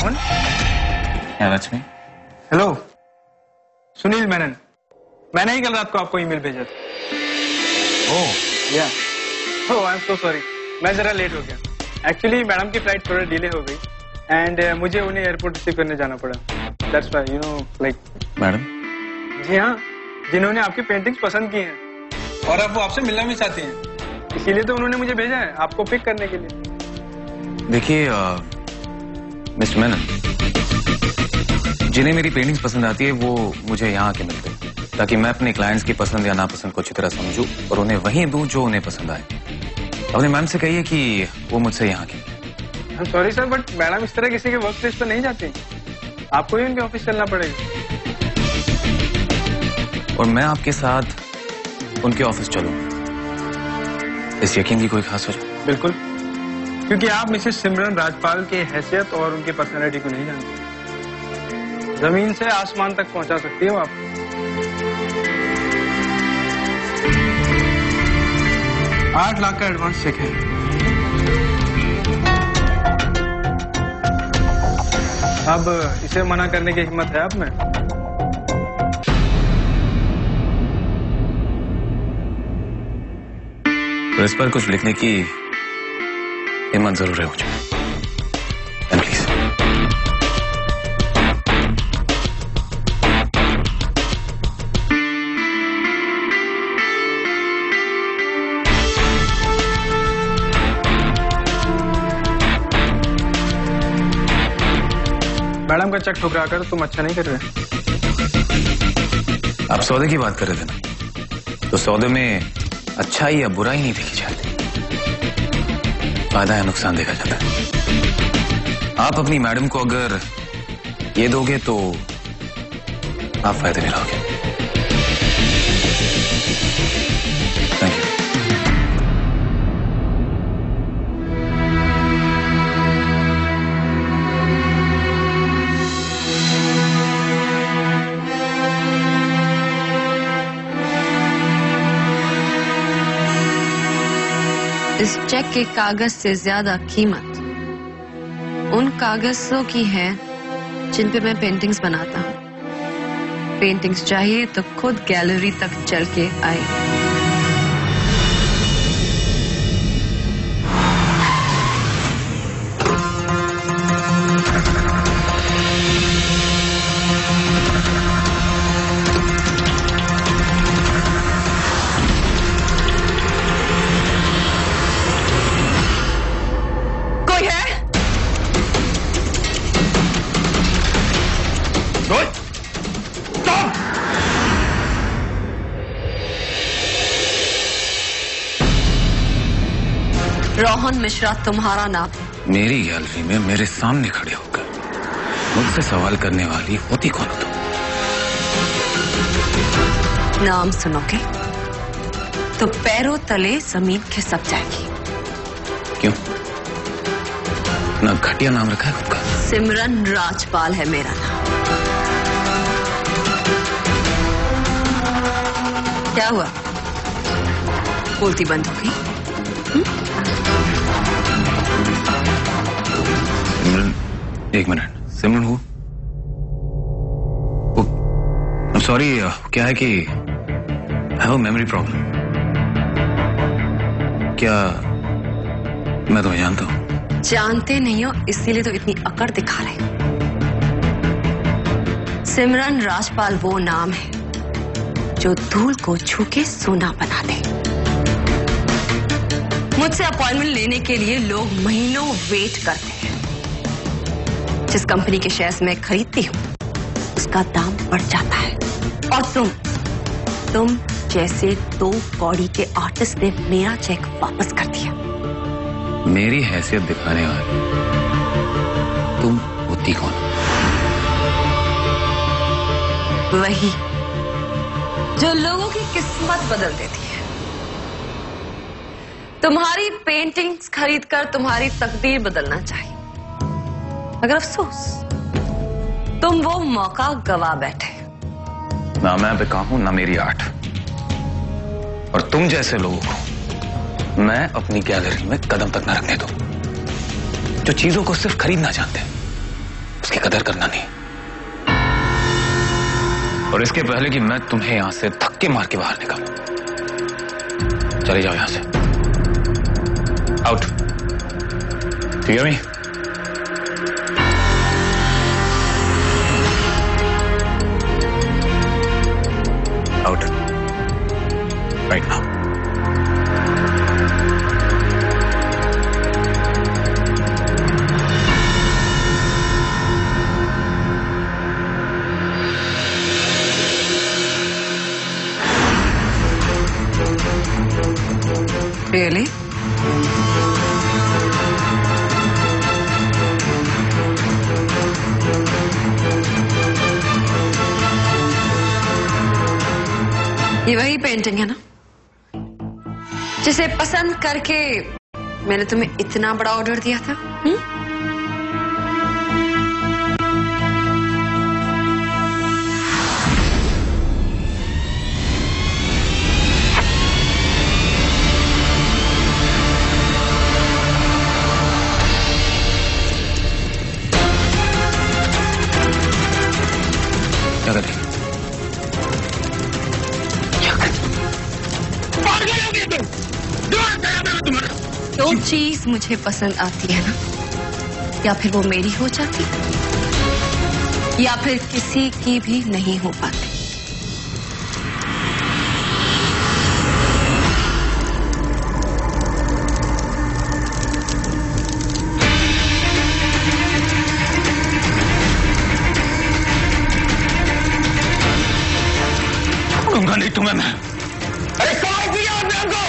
Rohan? Yeah, that's me. Hello, Sunil Menon. मैंने ही कल रात को आपको ईमेल भेजा था। Oh. Oh, I am so sorry. मैं जरा लेट हो गया। एक्चुअली मैडम की फ्लाइट थोड़ा डिले हो गई एंड मुझे उन्हें एयरपोर्ट रिसीव करने जाना पड़ा। That's why you know like. Madam? जी हाँ, जिन्होंने आपकी पेंटिंग्स पसंद की हैं और अब वो आपसे मिलना भी चाहती हैं, इसीलिए तो उन्होंने मुझे भेजा है आपको पिक करने के लिए। देखिए मिस्टर मेनन, जिन्हें मेरी पेंटिंग्स पसंद आती है वो मुझे यहाँ आके मिलते हैं ताकि मैं अपने क्लाइंट्स की पसंद या नापसंद को अच्छी तरह समझूं और उन्हें वहीं दूं जो उन्हें पसंद आए। अपने मैम से कहिए कि वो मुझसे यहाँ की। I'm sorry sir, but madam इस तरह किसी के वर्क प्लेस पर नहीं जाती। आपको ही उनके ऑफिस चलना पड़ेगा। और मैं आपके साथ उनके ऑफिस चलूंगा। इस यकीन की कोई खास वजह? बिल्कुल, क्योंकि आप मिसेस सिमरन राजपाल की हैसियत और उनकी पर्सनैलिटी को नहीं जानते। जमीन से आसमान तक पहुंचा सकती हो आप। $8 लाख का एडवांस चेक है। अब इसे मना करने की हिम्मत है आप में? तो इस पर कुछ लिखने की हिम्मत जरूर है मुझे। प्लीज। मैडम का चेक ठुकरा कर तुम अच्छा नहीं कर रहे। आप सौदे की बात कर रहे थे ना, तो सौदे में अच्छाई या बुराई नहीं देखी जाती, फायदा या नुकसान देखा जाता है। आप अपनी मैडम को अगर ये दोगे तो आप फायदे में रहोगे। Thank you. इस चेक के कागज से ज्यादा कीमत उन कागजों की है जिन पे मैं पेंटिंग्स बनाता हूँ। पेंटिंग्स चाहिए तो खुद गैलरी तक चल के आए। रोहन मिश्रा तुम्हारा नाम है। मेरी गैलरी में मेरे सामने खड़े होकर मुझसे सवाल करने वाली होती कौन हो तुम? नाम सुनोगे तो पैरों तले जमीन खिसक जाएगी। क्यों? ना घटिया नाम रखा है खुद का? सिमरन राजपाल है मेरा नाम। क्या हुआ? बोलती बंद हो गई? सिमरन, एक मिनट। सिमरन हूँ? सॉरी, क्या है कि I have a memory problem. क्या मैं तुम्हें जानता हूँ? जानते नहीं हो इसीलिए तो इतनी अकड़ दिखा रहे हो। सिमरन राजपाल वो नाम है जो धूल को छू के सोना बना दे। मुझसे अपॉइंटमेंट लेने के लिए लोग महीनों वेट करते हैं। जिस कंपनी के शेयर्स मैं खरीदती हूँ उसका दाम बढ़ जाता है और तुम जैसे 2 कौड़ी के आर्टिस्ट ने मेरा चेक वापस कर दिया। मेरी हैसियत दिखाने वाली तुम होती कौन? वही जो लोगों की किस्मत बदल देती है। तुम्हारी पेंटिंग्स खरीदकर तुम्हारी तकदीर बदलना चाहिए, मगर अफसोस तुम वो मौका गवा बैठे। ना मैं बेकार हूं ना मेरी आर्ट, और तुम जैसे लोगों को मैं अपनी गैलरी में कदम तक न रखने दूं, जो चीजों को सिर्फ खरीदना जानते हैं, उसकी कदर करना नहीं। और इसके पहले कि मैं तुम्हें यहां से धक्के मार के बाहर निकालूं, चले जाओ यहां से। आउट। ठीक है me? Out right now. Really? ये वही पेंटिंग है ना जिसे पसंद करके मैंने तुम्हें इतना बड़ा ऑर्डर दिया था? क्या कर रही? जो चीज मुझे पसंद आती है ना, या फिर वो मेरी हो जाती या फिर किसी की भी नहीं हो पाती। दूंगा नहीं तुम्हें मैं। अरे कमाल किया आपने हमको।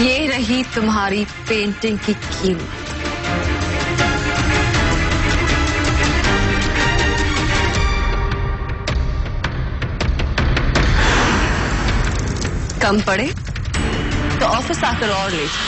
ये रही तुम्हारी पेंटिंग की कीमत। कम पड़े तो ऑफिस आकर और ले जाओ।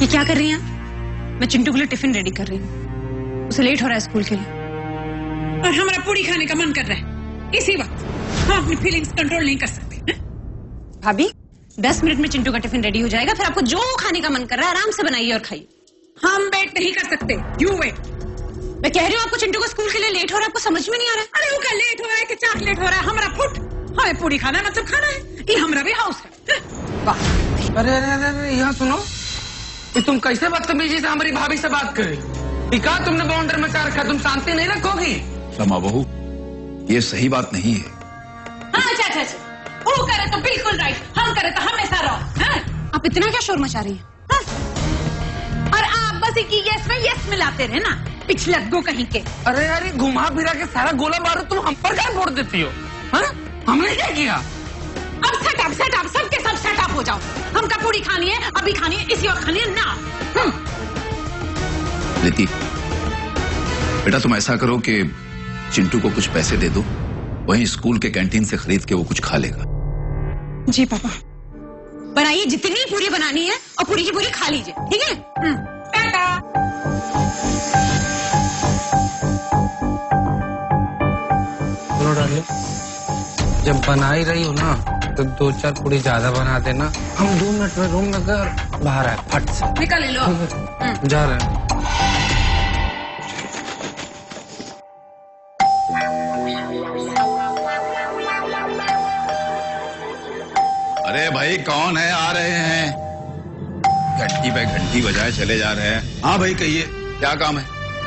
ये क्या कर रही हैं? मैं चिंटू के लिए टिफिन रेडी कर रही हूँ, उसे लेट हो रहा है स्कूल के लिए। और हमारा पूरी खाने का मन कर रहा है इसी वक्त। हम अपनी फीलिंग्स कंट्रोल नहीं कर सकते। भाभी 10 मिनट में चिंटू का टिफिन रेडी हो जाएगा, फिर आपको जो खाने का मन कर रहा है आराम से बनाइए और खाइए। हम वेट नहीं कर सकते, यू वेट। मैं कह रही हूँ आपको चिंटू को स्कूल के लिए लेट हो रहा है, आपको समझ में नहीं आ रहा है? अरे वो क्या लेट हो रहा है कि चाक लेट हो रहा है? हमारा फुट, हमें पूरी खाना है मतलब खाना है। ये हमारा भी हाउस है। वाह। अरे अरे अरे यहाँ सुनो, ये तुम कैसे बदतमीजी से हमारी भाभी से बात कर रही? कहा तुमने बाउंडर में क्या रखा? तुम शांति नहीं रखोगी? क्षमा बहू, ये सही बात नहीं है। हाँ अच्छा, वो करे तो बिल्कुल राइट, हम करे तो हमेशा रॉन्ग। आप इतना क्या शोर मचा रही है? और आप बस एक यस में यस मिलाते रहे ना, पिछलग्गो कहीं के। अरे अरे घुमा फिरा के सारा गोला बारूद तुम हम पर क्या फोड़ देती हो? हाँ? हमने क्या किया? अब सेटअप सबके सब सेटअप हो जाओ। हमका पूरी खानी है, अभी खानी है, इसी वक्त खानी है ना। रीति, बेटा तुम ऐसा करो कि चिंटू को कुछ पैसे दे दो, वहीं स्कूल के कैंटीन से खरीद के वो कुछ खा लेगा। जी पापा। बनाइए, जितनी पूरी बनानी है और पूरी की पूरी खा लीजिए, ठीक है? टाटा। जब बना ही रही हो ना तो 2-4 पूरी ज्यादा बना देना। हम 2 मिनट में रूम में घर बाहर आए फट से। निकाल लो। जा रहे हैं। अरे भाई कौन है? आ रहे हैं। घंटी पे घंटी बजाए चले जा रहे हैं। हाँ भाई कहिए, क्या काम है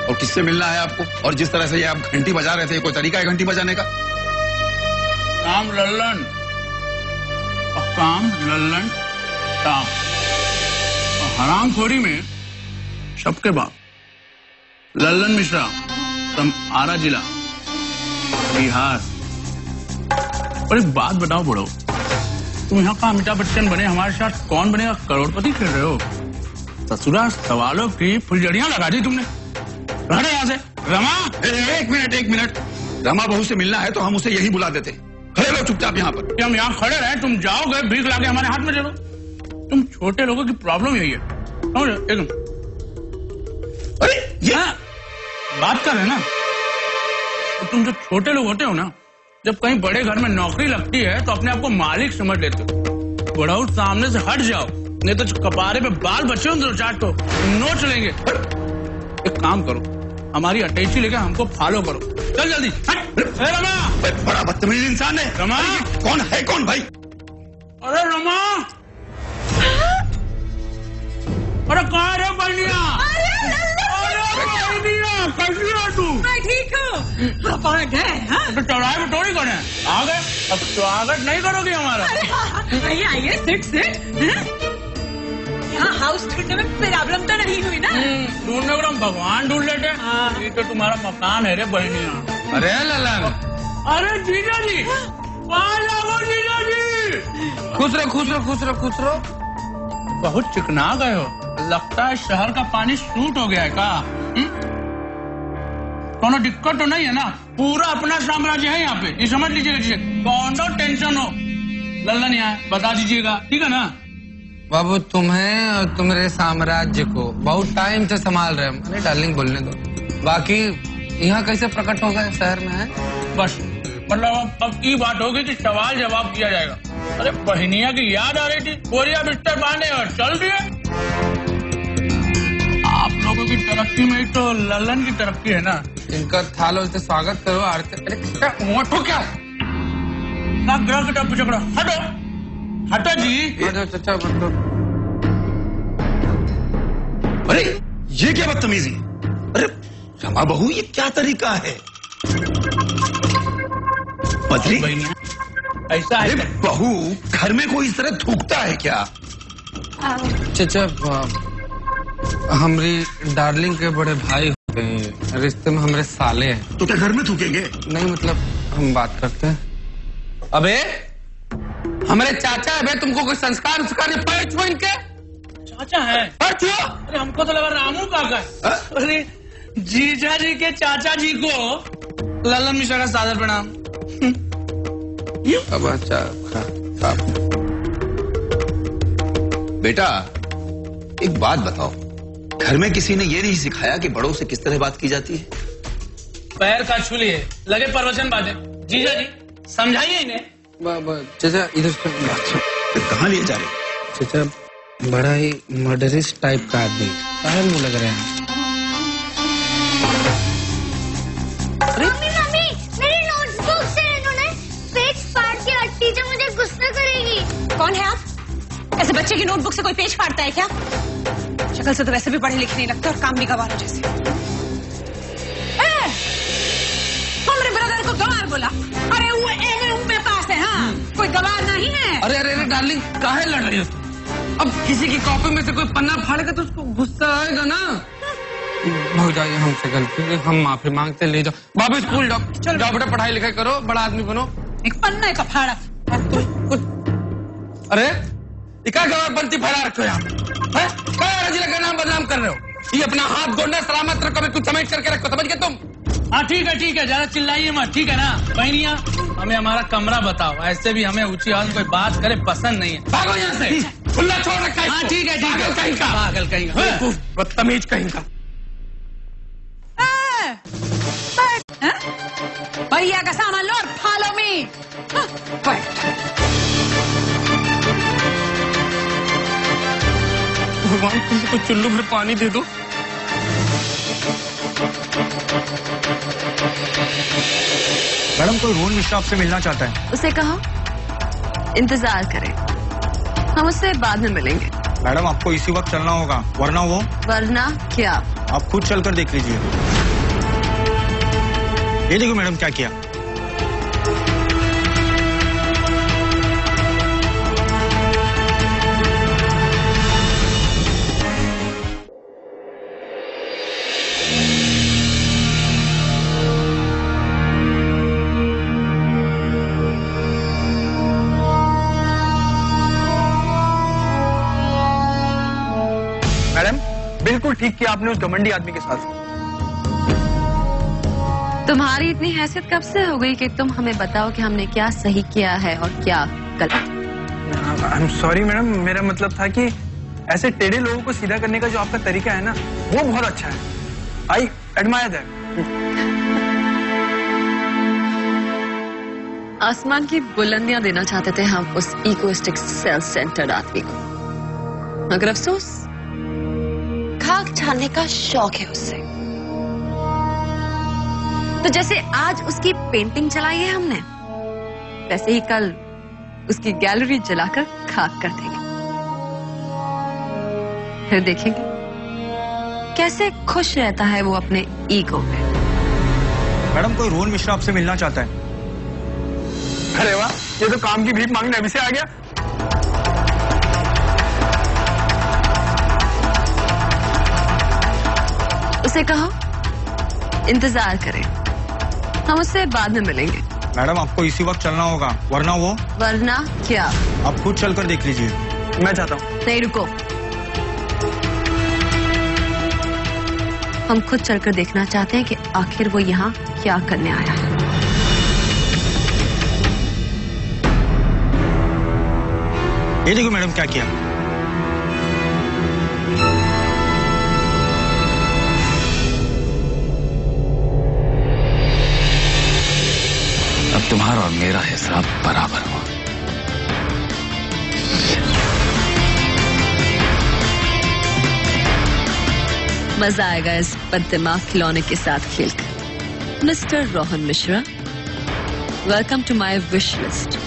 और किससे मिलना है आपको? और जिस तरह से ये आप घंटी बजा रहे थे, कोई तरीका है घंटी बजाने का? काम लल्लन और काम लल्लन टाम। हरामखोरी में सबके बाप लल्लन मिश्रा फ्रॉम आरा जिला बिहार। और एक बात बताओ बड़ो, तुम यहाँ का अमिताभ बच्चन बने, हमारे साथ कौन बनेगा करोड़पति खेल रहे हो? ससुरा सवालों की फुलझड़ियां लगा दी तुमने। रहने यहाँ से। रमा, एक मिनट। रमा बहू से मिलना है तो हम उसे यही बुला देते। खड़े लो चुपचाप यहाँ पर। हम यहाँ खड़े रहे, तुम जाओगे भीख लाके हमारे हाथ में दे दो। तुम छोटे लोगों की प्रॉब्लम यही है। एकदम अरे ये बात कर रहे हैं ना, तो तुम जो छोटे लोग होते हो ना, जब कहीं बड़े घर में नौकरी लगती है तो अपने आप को मालिक समझ लेते हो। बड़ाऊ सामने से हट जाओ, नहीं तो कपारे पे बाल बचे हो तो चाट तो नोच लेंगे। एक काम करो, हमारी अटैची लेकर हमको फॉलो करो। चल जल्दी हट। रमा, बड़ा बदतमीज इंसान है। रमा, कौन भाई? अरे रमा, अरे कहाँ है बहनिया? कैसी हो तू? मैं ठीक हूँ। आप आ गए? तो चौराहे में थोड़ी करें, आ गए। अब स्वागत नहीं करोगे हमारा? आइए सिट। यहाँ हाउस ढूंढने में प्रॉब्लम तो नहीं हुई ना? ढूंढने को हम भगवान ढूंढ लेते। ये तो तुम्हारा मकान है रे बहनिया। अरे ललन, अरे जीजा जी, जीजा जी। खुश रहो। बहुत चिकना गए हो, लगता है शहर का पानी सूट हो गया है का? कोनो दिक्कत तो नहीं है ना? पूरा अपना साम्राज्य है यहाँ पे, ये समझ लीजिएगा। कौन टेंशन हो, लल्लन यहाँ है, बता दीजिएगा, ठीक है ना? बाबू तुम्हें और तुम्हारे साम्राज्य को बहुत टाइम से संभाल रहे हैं। अरे डार्लिंग बोलने दो। बाकी यहाँ कैसे प्रकट हो गए शहर में है? बस मतलब अब की बात होगी कि सवाल जवाब किया जाएगा। अरे बहनिया की याद आ रही थी, बोरिया बिस्तर बांधे और चल दिए। आप लोगों की तरक्की में ही तो लल्लन की तरक्की है ना। इनका थालो से स्वागत करो। आरती अरे क्या मोटो क्या ना ग्रह की टप चकड़ा। हटो जी। चाचा मतलब अरे ये क्या बदतमीजी? अरे रमा बहू, ये क्या तरीका है? बदली ऐसा है? बहू, घर में कोई इस तरह थूकता है क्या? चाचा हमारी डार्लिंग के बड़े भाई होते हैं, रिश्ते में हमारे साले हैं। तो क्या घर में थूकेंगे? नहीं मतलब हम बात करते हैं। अबे हमारे चाचा है बे, तुमको कोई संस्कार नहीं? पैर छुओ इनके। चाचा है? पैर छुओ। अरे हमको तो लगा रामू काका है। अरे जीजा जी के चाचा जी को लल्लन मिश्रा का सादर प्रणाम। अब अच्छा बेटा एक बात बताओ, घर में किसी ने ये नहीं सिखाया कि बड़ों से किस तरह बात की जाती है? पैर का छू लिए, लगे प्रवचन बातें। जीजा जी समझाइए इन्हें। चाचा इधर से कहाँ लिए जा रहे? चाचा बड़ा ही मर्डरिस्ट टाइप का आदमी काहे मुंह लग रहे हैं? मम्मी मेरी नोटबुक से इन्होंने पेज फाड़ के हट्टी जो मुझे गुस्सा करेगी। कौन है आप? ऐसे बच्चे की नोटबुक से कोई पेज फाड़ता है क्या? शक्ल से तो वैसे भी पढ़े लिखे नहीं लगते और काम भी गवार हो जैसे। हमारे ब्रदर को गवार बोला? अरे वो मेरे पास है। हाँ, कोई गवार नहीं है। अरे डार्लिंग काहे लड़ रही हो? अब किसी की कॉपी में से कोई पन्ना फाड़ेगा तो उसको गुस्सा आएगा ना। हो जाइए, हमसे गलती है, हम माफी मांगते। ले जाओ बाबू, स्कूल जाओ बेटा, पढ़ाई लिखाई करो, बड़ा आदमी बनो। एक पन्ना का फाड़ा। अरे क्या गवार बनती फैला रखो यहाँ है? क्या जिला का नाम बदनाम कर रहे हो? ये अपना हाथ गोंडा सलामत रखो, मैं कुछ समेट करके रखो, समझ गए तुम? हाँ ठीक है, ज्यादा चिल्लाइए मत, ठीक है ना? बहनिया हमें हमारा कमरा बताओ, ऐसे भी हमें ऊंची आवाज में कोई बात करे पसंद नहीं है। भागो यहाँ से, खुला छोड़ रखा है। हाँ ठीक है, कहीं का पागल कहीं का, बदतमीज कहीं का। भैया का सामान लो और फॉलो मी। भगवान तुमको कोई चुल्लू में पानी दे दो। मैडम कोई रोहन मिश्रा आपसे मिलना चाहता है। उसे कहो इंतजार करें, हम उससे बाद में मिलेंगे। मैडम आपको इसी वक्त चलना होगा, वरना क्या? आप खुद चलकर देख लीजिए। ये देखो मैडम क्या किया। मैडम बिल्कुल ठीक किया आपने उस घमंडी आदमी के साथ। तुम्हारी इतनी हैसियत कब से हो गई कि तुम हमें बताओ कि हमने क्या सही किया है और क्या गलत? आई एम सॉरी मैडम, मेरा मतलब था कि ऐसे टेढ़े लोगों को सीधा करने का जो आपका तरीका है ना, वो बहुत अच्छा है। I admire that. आसमान की बुलंदियां देना चाहते थे हम उस इगोइस्टिक सेल्फ सेंटर्ड आदमी को, मगर अफसोस खाक छानने का शौक है उससे। तो जैसे आज उसकी पेंटिंग चलाई है हमने, वैसे ही कल उसकी गैलरी जलाकर खाक कर देंगे। फिर देखेंगे कैसे खुश रहता है वो अपने ईगो में। मैडम कोई रोहन मिश्रा आपसे मिलना चाहता है। अरे वाह, ये तो काम की भीख मांगने अभी से आ गया। उसे कहो इंतजार करें, हम उससे बाद में मिलेंगे। मैडम आपको इसी वक्त चलना होगा, वरना क्या? आप खुद चलकर देख लीजिए। मैं चाहता हूँ। नहीं रुको, हम खुद चलकर देखना चाहते हैं कि आखिर वो यहाँ क्या करने आया है। ये देखो मैडम क्या किया। अब तुम्हारा और मेरा हिसाब बराबर हुआ। मजा आएगा इस बददिमाग खिलौने के साथ खेलकर। Mister Rohan Mishra, welcome to my wish list.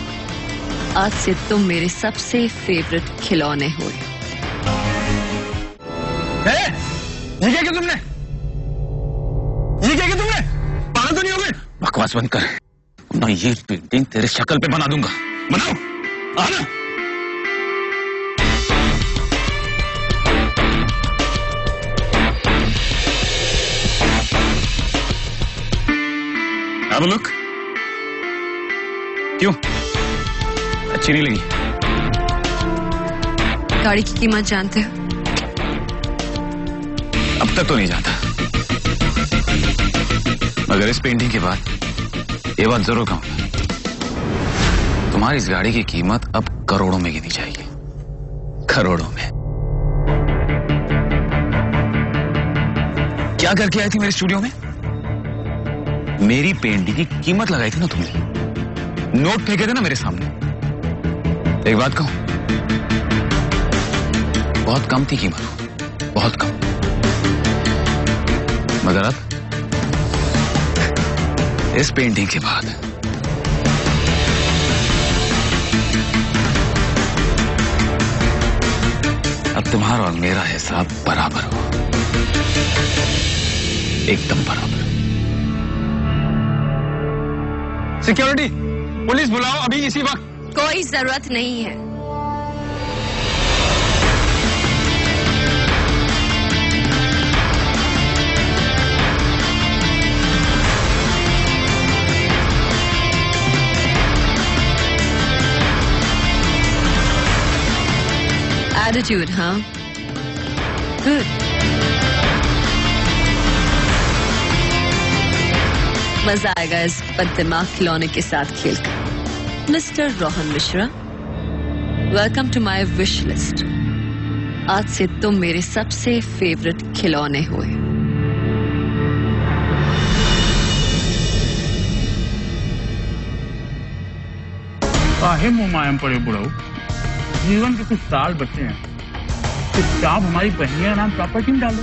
आज से तुम मेरे सबसे फेवरेट खिलौने हुए। ये क्या तुमने? पागल तो नहीं हो गए? बकवास बंद कर, ना ये पेंटिंग तेरे शक्ल पे बना दूंगा। बनाओ, आना। अब लुक, क्यों अच्छी नहीं लगी? गाड़ी की कीमत जानते हो? अब तक तो नहीं जानता, मगर इस पेंटिंग के बाद ये बात जरूर कहूंगा, तुम्हारी इस गाड़ी की कीमत अब करोड़ों में गिनी जाएगी। करोड़ों में। क्या करके आई थी मेरे स्टूडियो में? मेरी पेंटिंग की कीमत लगाई थी ना तुमने, नोट फेंके थे ना मेरे सामने। एक बात कहूं, बहुत कम थी कीमत, बहुत कम। मगर अब इस पेंटिंग के बाद अब तुम्हारा और मेरा हिसाब बराबर हो, एकदम बराबर। सिक्योरिटी, पुलिस बुलाओ अभी इसी वक्त। कोई जरूरत नहीं है। एटीट्यूड, हाँ? गुड। मजा आएगा इस बददिमाग खिलौने के साथ खेलकर। Mister Rohan Mishra, welcome to my wish list. आज से तुम मेरे सबसे फेवरेट खिलौने हुए। काहे मुमायम पड़े बुढ़ाऊ, जीवन के कुछ साल बचे हैं, चुपचाप हमारी बहनिया नाम प्रॉपर्टी में डालो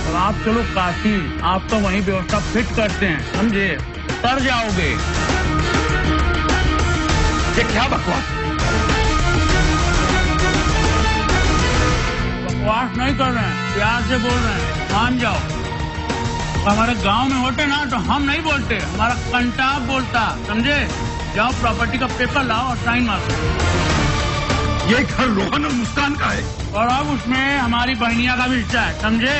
और आप चलो काशी, आपका वहीं व्यवस्था फिट करते हैं, समझे? तर जाओगे। ये क्या बकवास? बकवास नहीं कर रहे हैं, प्यार से बोल रहे हैं, मान जाओ। हमारे गांव में होते ना तो हम नहीं बोलते, हमारा कंटाप बोलता, समझे? जाओ प्रॉपर्टी का पेपर लाओ और साइन मारो। ये घर रोहन और मुस्कान का है और अब उसमें हमारी बहनिया का भी हिस्सा है, समझे?